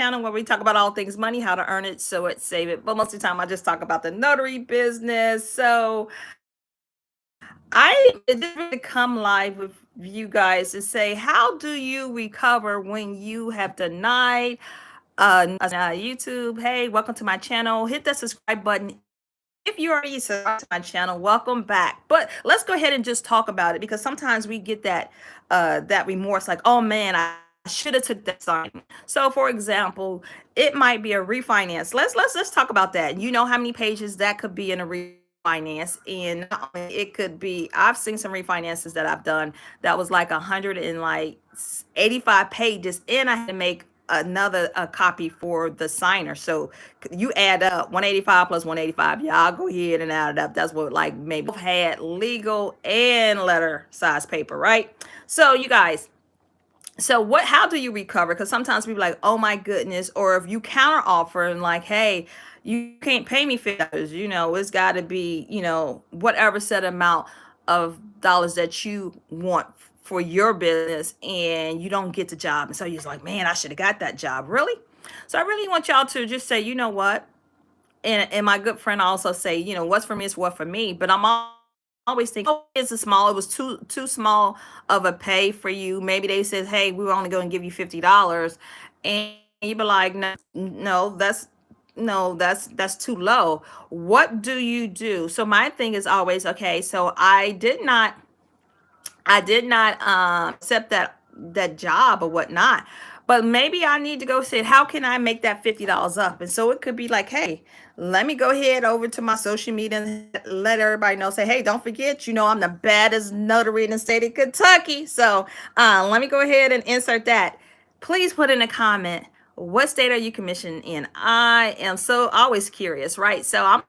channel where we talk about all things money, how to earn it, so it, save it. But most of the time, I just talk about the notary business. So I did really come live with you guys to say, how do you recover when you have denied YouTube? Hey, welcome to my channel. Hit that subscribe button. If you already subscribed to my channel, welcome back. But let's go ahead and just talk about it, because sometimes we get that remorse, like, oh man, I should have took that sign. So for example, it might be a refinance. Let's talk about that. You know how many pages that could be in a refinance, and not only it could be, I've seen some refinances that I've done that was like 185 pages, and I had to make another a copy for the signer. So you add up 185 plus 185. Yeah, I'll go ahead and add it up. That's what, like, maybe had legal and letter size paper, right? So you guys, so what, how do you recover? Because sometimes people like, oh my goodness, or if you counter offer and like, hey, you can't pay me $50, it's got to be, whatever set amount of dollars that you want for your business, and you don't get the job, and so you're just like, man, I should have got that job, really. So I really want y'all to just say, you know what, and my good friend also say, what's for me is what for me. But I'm always thinking, oh, it's a small, it was too small of a pay for you. Maybe they said, hey, we were only going to give you $50, and you be like, no, no, that's too low. What do you do? So my thing is always, okay, so I did not accept that job or whatnot. But maybe I need to go say, how can I make that $50 up? And so it could be like, hey, let me go ahead over to my social media and let everybody know. Say, hey, don't forget, I'm the baddest notary in the state of Kentucky. So let me go ahead and insert that. Please put in a comment, what state are you commissioned in? I am so always curious, right? So I'm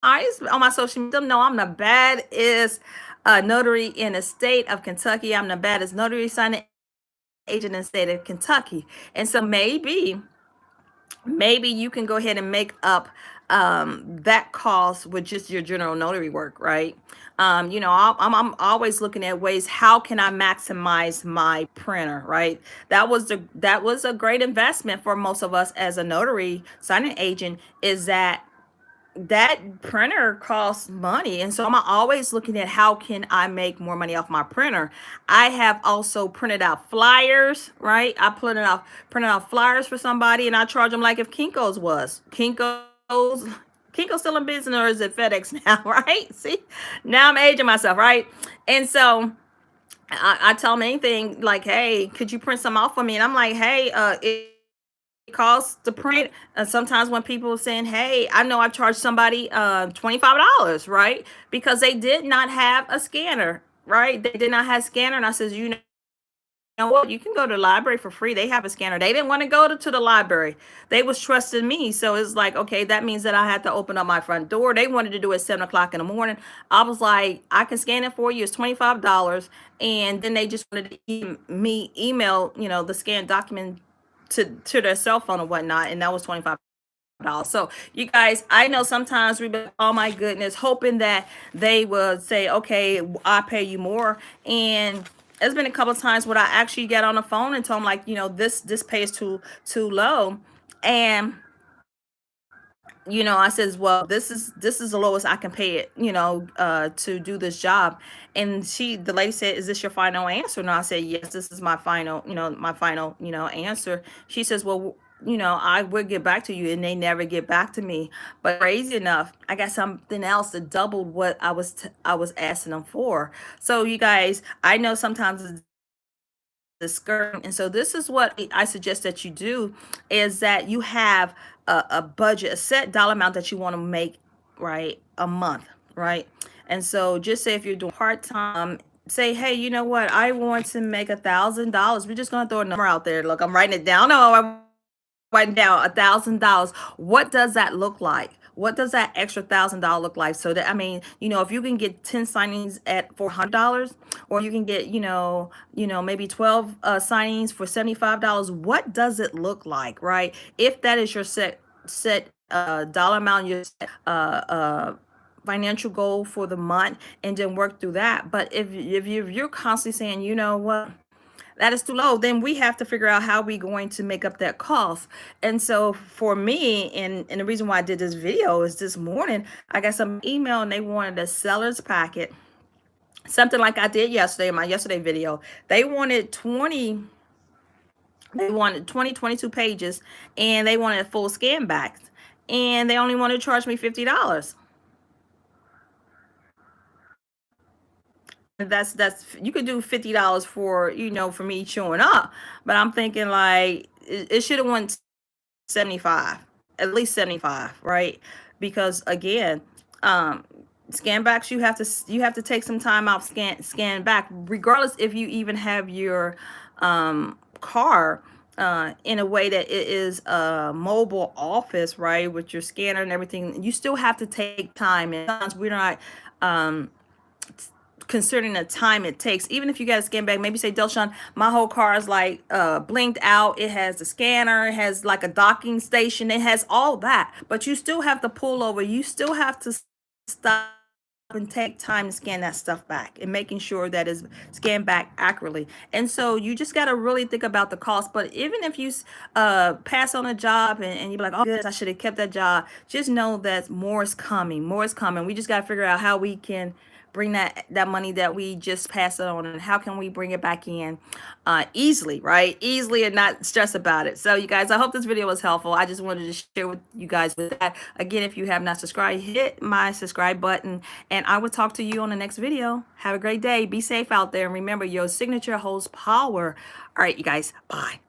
always on my social media. Know I'm the baddest notary in the state of Kentucky. I'm the baddest notary signing agent in the state of Kentucky. And so maybe you can go ahead and make up that cost with just your general notary work, right? I'm always looking at ways, how can I maximize my printer, right? That was a great investment for most of us as a notary signing agent, is that printer costs money, and so I'm always looking at how can I make more money off my printer. I have also printed out flyers, right? I printed out flyers for somebody, and I charge them like if Kinko's still in business, or is it FedEx now? Right? See, now I'm aging myself, right? And so I tell them anything like, hey, could you print some off for me? And I'm like, hey, it costs to print. Sometimes when people are saying, hey, I know I've charged somebody $25, right? Because they did not have a scanner, right? They did not have a scanner. And I says, you know what? You can go to the library for free. They have a scanner. They didn't want to go to the library. They was trusting me. So it's like, okay, that means that I had to open up my front door. They wanted to do it 7 o'clock in the morning. I was like, I can scan it for you. It's $25. And then they just wanted to email, the scanned document to their cell phone or whatnot, and that was $25. So you guys, I know sometimes we be like, oh my goodness, hoping that they would say, okay, I'll pay you more. And there's been a couple of times where I actually get on the phone and told them, like, this pay is too low. And I says, well, this is the lowest I can pay it, to do this job. And the lady said, is this your final answer? And I said, yes, this is my final answer. She says, well, I will get back to you, and they never get back to me. But crazy enough, I got something else that doubled what I was asking them for. So you guys, I know sometimes it's discouraging, and so this is what I suggest that you do, is that you have a budget, a set dollar amount that you want to make, right, a month, right? And so just say if you're doing part-time, say, hey, you know what, I want to make $1,000. We're just gonna throw a number out there. Look, I'm writing it down. No, I'm writing down $1,000. What does that look like? What does that extra $1,000 look like? So that, I mean, if you can get 10 signings at $400, or you can get, maybe 12 signings for $75, what does it look like, right? If that is your set dollar amount, your set financial goal for the month, and then work through that. But if you're constantly saying, you know what, that is too low, then we have to figure out how we going to make up that cost. And so for me, and the reason why I did this video is this morning, I got some email and they wanted a seller's packet, something like I did yesterday in my yesterday video. They wanted 20, they wanted 20, 22 pages, and they wanted full scan backs. And they only wanted to charge me $50. That's you could do $50 for, for me showing up, but I'm thinking like it should have went 75, at least 75, right? Because again, um scan backs, you have to take some time out, scan back, regardless if you even have your car in a way that it is a mobile office, right, with your scanner and everything. You still have to take time, and sometimes we're not um considering the time it takes. Even if you got a scan back, maybe say, Delshawn, my whole car is like blinked out. It has the scanner, it has like a docking station, it has all that. But you still have to pull over. You still have to stop and take time to scan that stuff back and making sure that is scanned back accurately. And so you just got to really think about the cost. But even if you pass on a job, and you're like, oh goodness, I should have kept that job, just know that more is coming. More is coming. We just got to figure out how we can bring that money that we just passed it on, and how can we bring it back in easily, right, easily, and not stress about it. So you guys, I hope this video was helpful. I just wanted to share with you guys with that. Again, if you have not subscribed, hit my subscribe button, and I will talk to you on the next video. Have a great day. Be safe out there, and remember, your signature holds power. All right, you guys, bye.